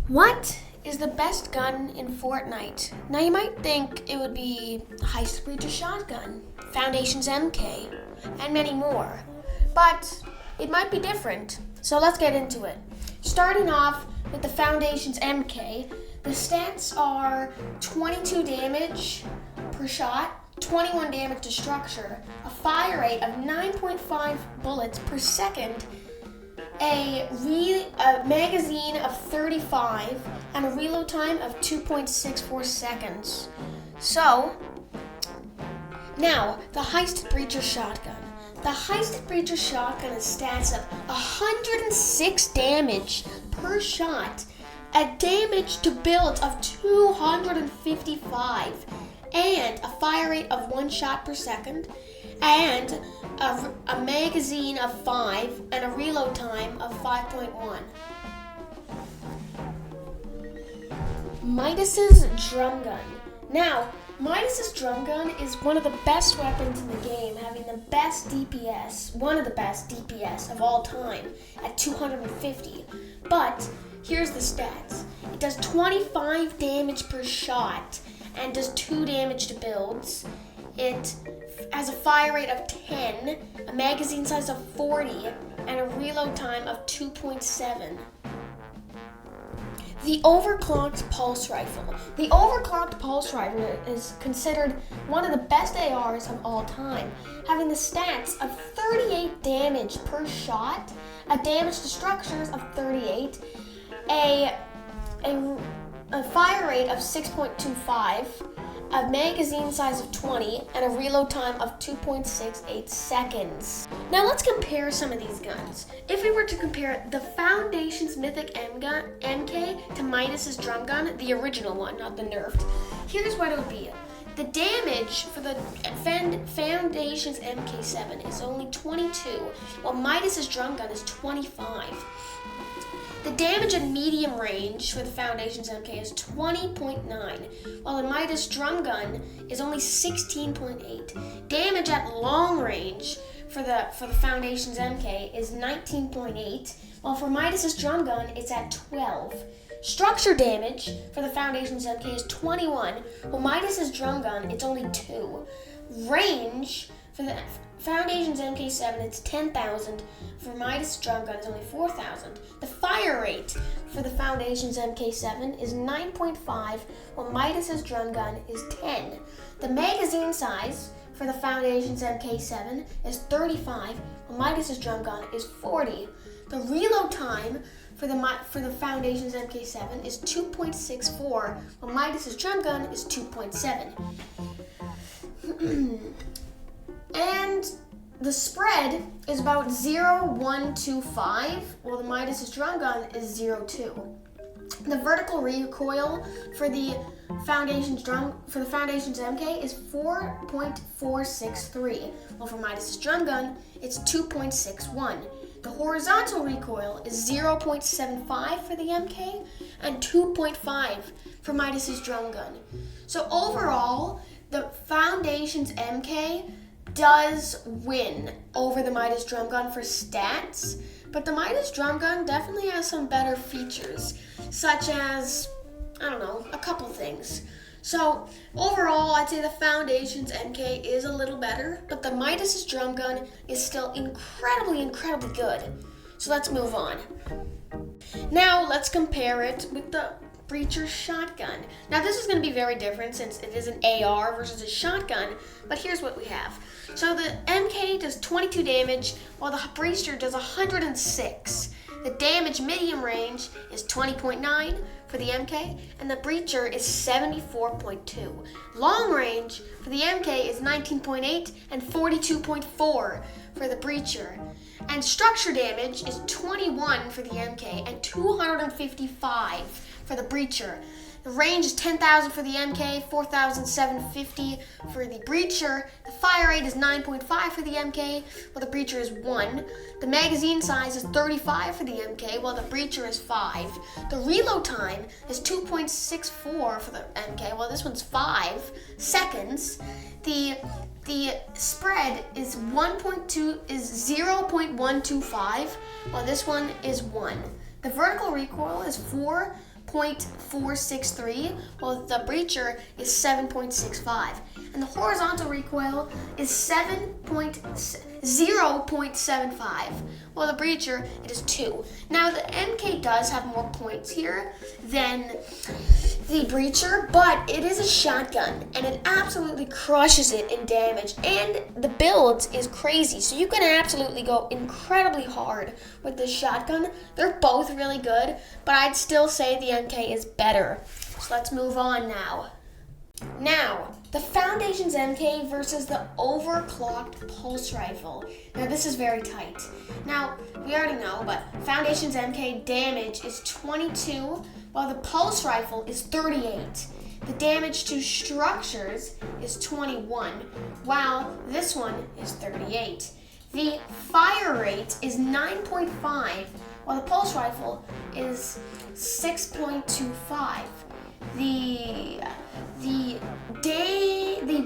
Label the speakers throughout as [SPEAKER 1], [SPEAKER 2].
[SPEAKER 1] What is the best gun in Fortnite? Now you might think it would be Heist Breacher Shotgun, Foundation's MK, and many more. But it might be different. So let's get into it. Starting off with the Foundation's MK, the stats are 22 damage per shot, 21 damage to structure, a fire rate of 9.5 bullets per second, a magazine of 35, and a reload time of 2.64 seconds. So, now, the Heist Breacher Shotgun. The Heist Breacher Shotgun has stats of 106 damage per shot, a damage to builds of 255, and a fire rate of 1 shot per second, and a magazine of 5, and a reload time of 5.1. Midas's Drum Gun. Now, Midas's Drum Gun is one of the best weapons in the game, having the best DPS, one of the best DPS of all time, at 250. But, here's the stats. It does 25 damage per shot, and does 2 damage to builds. It has a fire rate of 10, a magazine size of 40, and a reload time of 2.7. The Overclocked Pulse Rifle. The Overclocked Pulse Rifle is considered one of the best ARs of all time, having the stats of 38 damage per shot, a damage to structures of 38, a fire rate of 6.25, a magazine size of 20, and a reload time of 2.68 seconds. Now let's compare some of these guns. If we were to compare the Foundation's Mythic MK to Midas's Drum Gun, the original one, not the nerfed, here's what it would be. The damage for the Foundation's MK7 is only 22, while Midas's Drum Gun is 25. The damage at medium range for the Foundation's MK is 20.9, while the Midas Drum Gun is only 16.8. Damage at long range for the Foundation's MK is 19.8, while for Midas's Drum Gun it's at 12. Structure damage for the Foundation's MK is 21, while Midas's Drum Gun it's only 2. Range for the Foundation's MK7, it's 10,000. For Midas's Drum Gun, it's only 4,000. The fire rate for the Foundation's MK7 is 9.5, while Midas's Drum Gun is 10. The magazine size for the Foundation's MK7 is 35, while Midas's Drum Gun is 40. The reload time for the Foundation's MK7 is 2.64, while Midas's Drum Gun is 2.7. And the spread is about 0.125, while the Midas's Drum Gun is 0.2. The vertical recoil for the Foundation's MK is 4.463, while for Midas's Drum Gun it's 2.61. The horizontal recoil is 0.75 for the MK and 2.5 for Midas's Drum Gun. So overall, the Foundation's MK does win over the Midas Drum Gun for stats, but the Midas Drum Gun definitely has some better features, such as, a couple things. So overall, I'd say the Foundation's MK is a little better, but the Midas's Drum Gun is still incredibly good. So let's move on. Now let's compare it with the Breacher Shotgun. Now this is going to be very different since it is an AR versus a shotgun, but here's what we have. So the MK does 22 damage, while the Breacher does 106. The damage medium range is 20.9 for the MK, and the Breacher is 74.2. Long range for the MK is 19.8 and 42.4 for the Breacher. And structure damage is 21 for the MK and 255 for the Breacher. The range is 10,000 for the MK, 4,750 for the Breacher. The fire rate is 9.5 for the MK, while the Breacher is 1. The magazine size is 35 for the MK, while the Breacher is 5. The reload time is 2.64 for the MK, while this one's 5 seconds. The spread is 0.125, while this one is 1. The vertical recoil is 4 0.463, while the breacher is 7.65. And the horizontal recoil is 0.75, while the breacher, it is 2. Now, the MK does have more points here than the breacher, but it is a shotgun, and it absolutely crushes it in damage, and the build is crazy, so you can absolutely go incredibly hard with this shotgun. They're both really good, but I'd still say the MK is better. So let's move on now. Now, the Foundation's MK versus the overclocked pulse rifle. Now, this is very tight. Now, we already know, but Foundation's MK damage is 22, while the pulse rifle is 38. The damage to structures is 21, while this one is 38. The fire rate is 9.5, while the pulse rifle is 6.25. The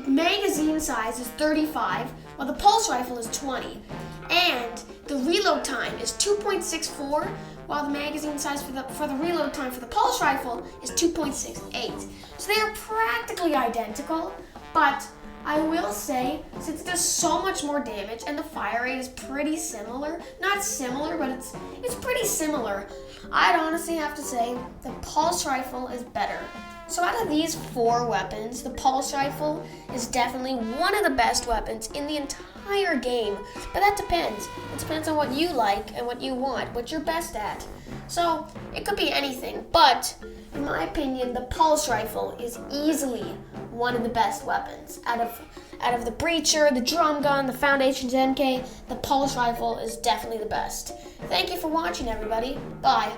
[SPEAKER 1] magazine size is 35, while the pulse rifle is 20, and the reload time is 2.64, while the magazine size for the reload time for the pulse rifle is 2.68. So they are practically identical, but I will say, since it does so much more damage and the fire rate is pretty similar, not similar, but it's pretty similar, I'd honestly have to say the pulse rifle is better. So out of these 4 weapons, the pulse rifle is definitely one of the best weapons in the entire game. But that depends. It depends on what you like and what you want, what you're best at. So it could be anything, but in my opinion, the pulse rifle is easily one of the best weapons. Out of the breacher, the drum gun, the Foundation's MK, the pulse rifle is definitely the best. Thank you for watching, everybody. Bye.